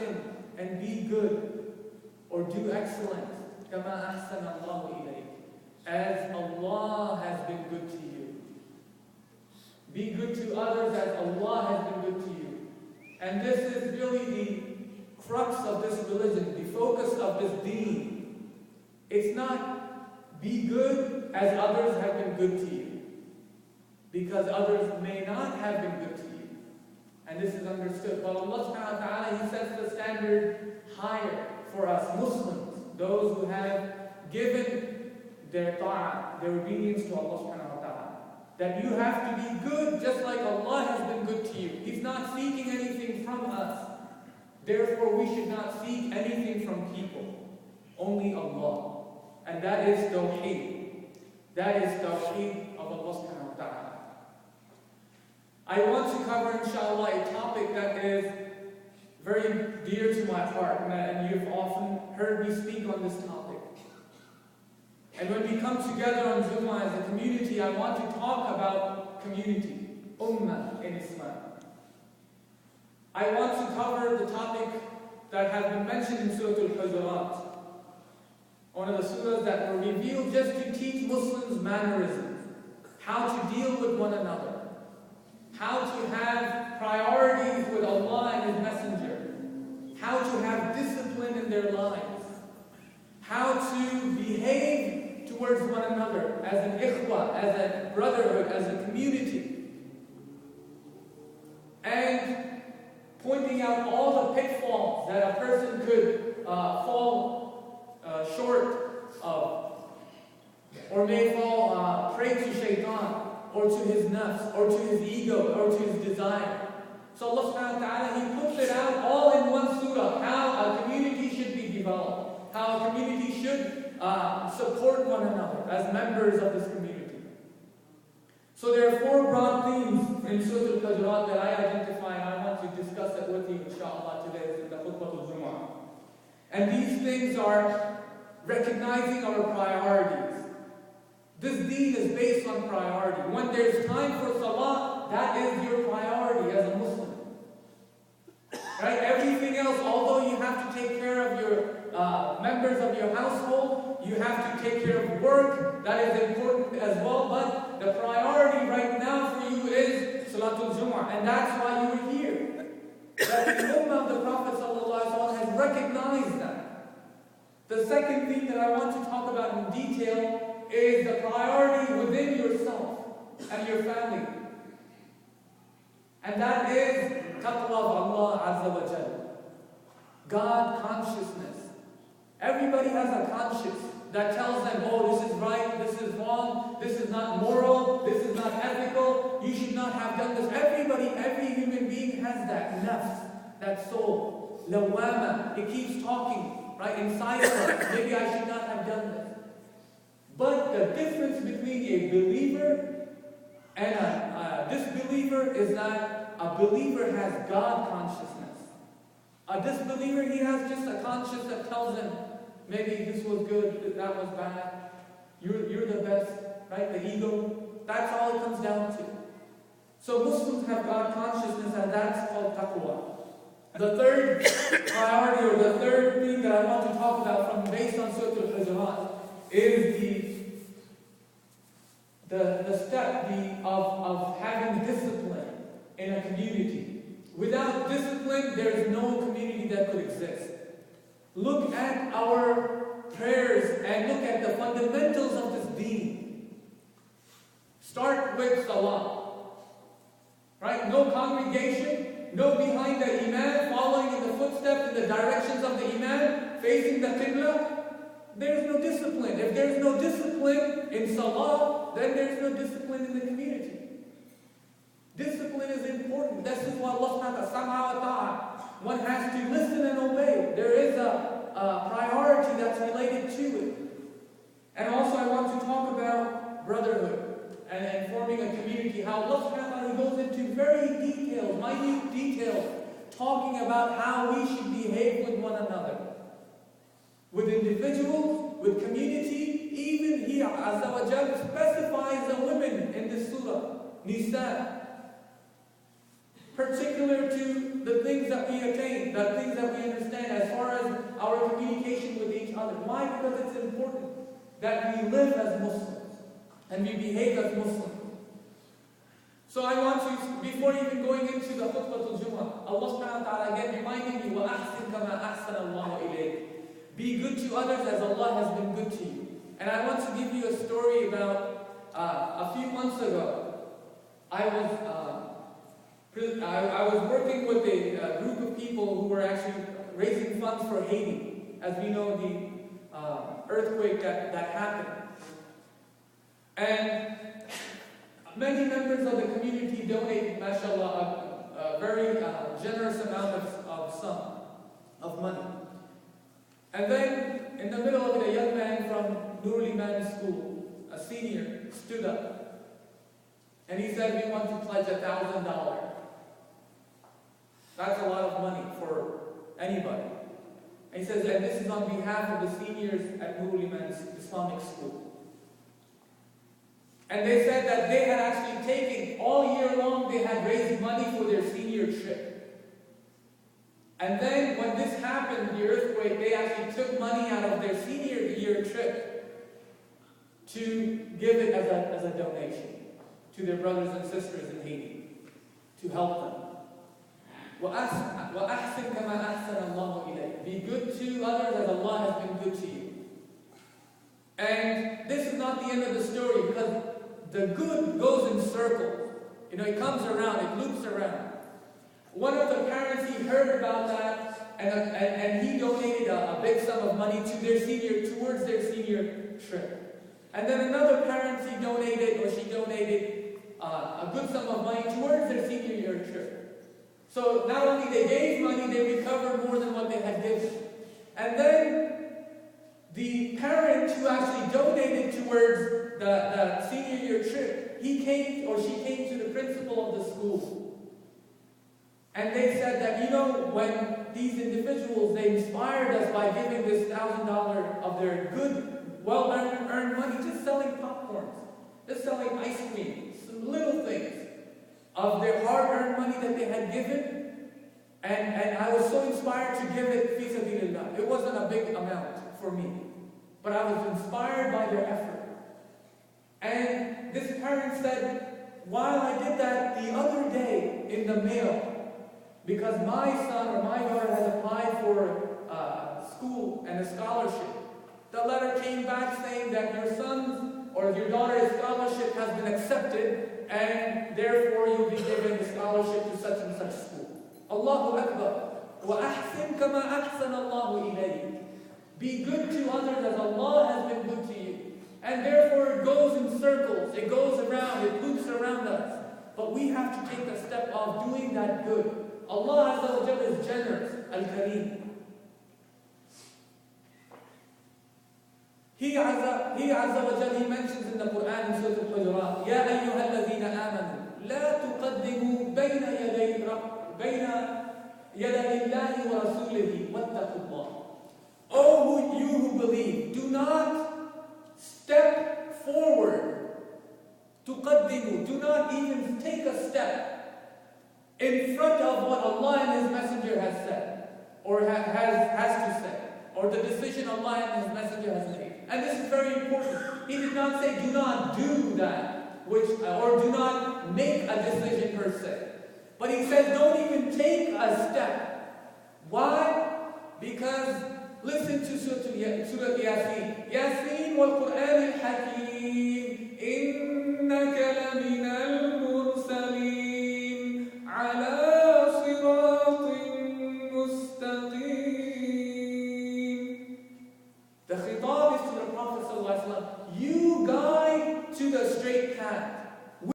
ahsin, and be good, or do excellent, kama ahsana Allahu ilayk, as Allah has been good to you. Be good to others as Allah has been good to you. And this is really the crux of this religion, the focus of this deen. It's not be good as others have been good to you, because others may not have been good to you. And this is understood. But Allah subhanahu wa ta'ala, He sets the standard higher for us Muslims, those who have given their ta'ah, their obedience to Allah subhanahu wa ta'ala. That you have to be good just like Allah has been good to you. He's not seeking anything from us. Therefore, we should not seek anything from people. Only Allah. And that is tawheed. That is tawheed of Allah subhanahu wa ta'ala. I want to cover, inshallah, a topic that is very dear to my heart, and you've often heard me speak on this topic. And when we come together on Jummah as a community, I want to talk about community, ummah in Islam. I want to cover the topic that has been mentioned in Surah al-Hujarat, one of the surahs that were revealed just to teach Muslims mannerisms, how to deal with one another, how to have priorities with Allah and His Messenger, how to have discipline in their lives, how to behave towards one another as an ikhwa, as a brotherhood, as a community, and pointing out all the pitfalls that a person could fall short of, or may fall prey to shaitan, or to his nafs, or to his ego, or to his desire. So Allah subhanahu wa ta'ala, He puts it out all in one surah, how a community should be developed, how a community should support one another as members of this community. So there are four broad themes in Surah al-Hujarat that I identify, and I want to discuss it with you, inshallah, today in the Khutba al-Jumu'ah. And these things are recognizing our priorities. This deen is based on priority. When there's time for salah, that is your priority as a Muslim. Right? Everything else, although you have to take care of your members of your household, you have to take care of work, that is important as well, but the priority right now for you is Salatul Jumu'ah, and that's why you are here. That the Ummah of the Prophet ﷺ has recognized that. The second thing that I want to talk about in detail is the priority within yourself and your family. And that is taqwa of Allah Azza wa Jal. God consciousness. Everybody has a conscience that tells them, oh, this is right, this is wrong, this is not moral, this is not ethical, you should not have done this. Everybody, every human being has that nafs, that soul. Lawama, it keeps talking, right, inside of us. Maybe I should not have done this. But the difference between a believer and a disbeliever is that a believer has God consciousness. A disbeliever, he has just a conscience that tells him, maybe this was good, that was bad, you're the best, right? The ego, that's all it comes down to. So Muslims have God consciousness, and that's called taqwa. The third priority, or the third thing that I want to talk about based on Surah al-Hujarat, is the step of having discipline in a community. Without discipline, there is no community that could exist. Look at our prayers and look at the fundamentals of this deen. Start with salah. Right? No congregation, no behind the imam, following in the footsteps in the directions of the imam, facing the qibla. There's no discipline. If there's no discipline in salah, then there's no discipline in the community. Discipline is important. This is why Allah subhanahu wa ta'ala, one has to listen and obey. There is a priority that's related to it. And also I want to talk about brotherhood and forming a community. How Allah subhanahu wa ta'ala goes into very detailed, minute details, talking about how we should behave with one another. With individuals, with community, even here, Azza wa Jal specifies the women in this surah, Nisa, particular to the things that we attain, the things that we understand as far as our communication with each other. Why? Because it's important that we live as Muslims and we behave as Muslims. So I want to, before even going into the Khutbah al-Jum'ah, Allah subhanahu wa ta'ala again reminding you, وَأَحْسِنْ كَمَا أَحْسَنَ اللَّهُ إِلَيْكَ. Be good to others as Allah has been good to you. And I want to give you a story about a few months ago. I was working with a group of people who were actually raising funds for Haiti. As we know, the earthquake that happened. And many members of the community donated, mashallah, a very generous amount of money. And then, in the middle of it, a young man from Nurul Iman School, a senior, stood up. And he said, we want to pledge $1,000. That's a lot of money for anybody. And he says, and this is on behalf of the seniors at Nurul Iman Islamic School. And they said that they had actually taken, all year long, they had raised money for their senior trip. And then when this happened, the earthquake, they actually took money out of their senior year trip to give it as a donation to their brothers and sisters in Haiti, to help them. وَأَحْسِنْ كَمَا أَحْسَنَ اللَّهُ إِلَيْكَ. Be good to others as Allah has been good to you. And this is not the end of the story, because the good goes in circles. You know, it comes around, it loops around. One of the parents, he heard about that, and he donated a big sum of money towards their senior trip. And then another parent, she donated a good sum of money towards their senior year trip. So not only they gave money, they recovered more than what they had given. And then the parent who actually donated towards the senior year trip, she came to the principal of the school. And they said that, you know, when these individuals, they inspired us by giving this $1,000 of their good, well-earned money, just selling popcorns, just selling ice cream, some little things of their hard-earned money that they had given. And I was so inspired to give it fi sabilillah. It wasn't a big amount for me, but I was inspired by their effort. And this parent said, while I did that the other day in the mail, because my son or my daughter has applied for school and a scholarship, the letter came back saying that your son's or your daughter's scholarship has been accepted, and therefore you'll be given a scholarship to such and such school. Allahu Akbar. وَأَحْسِنْ كَمَا أَحْسَنَ اللَّهُ إِلَيْكَ. Be good to others as Allah has been good to you. And therefore it goes in circles, it goes around, it loops around us. But we have to take the step of doing that good. Allah Azza wa Jalla is generous, Al-Kareem. He Azza wa Jalla, He mentions in the Quran in Surah al-Hujarat, يَا أَيُّهَا الَّذِينَ آمَنُوا لَا تُقَدِّمُوا بَيْنَ يَدَيِ اللَّهِ وَرَسُولِهِ وَاتَّقُوا اللَّهِ. O you who believe, do not step forward. تُقَدِّمُوا, do not even take a step in front of what Allah and His Messenger has said, or has to say, or the decision Allah and His Messenger has made. And this is very important. He did not say, do not do that, or do not make a decision per se. But He says, don't even take a step. Why? Because, listen to Surah Yasin. Yasin wal Quran al-Hakim. Innaka lamina al-mursaleen. على صراط مستقيم. The khitab is to the Prophet ﷺ. You guide to the straight path.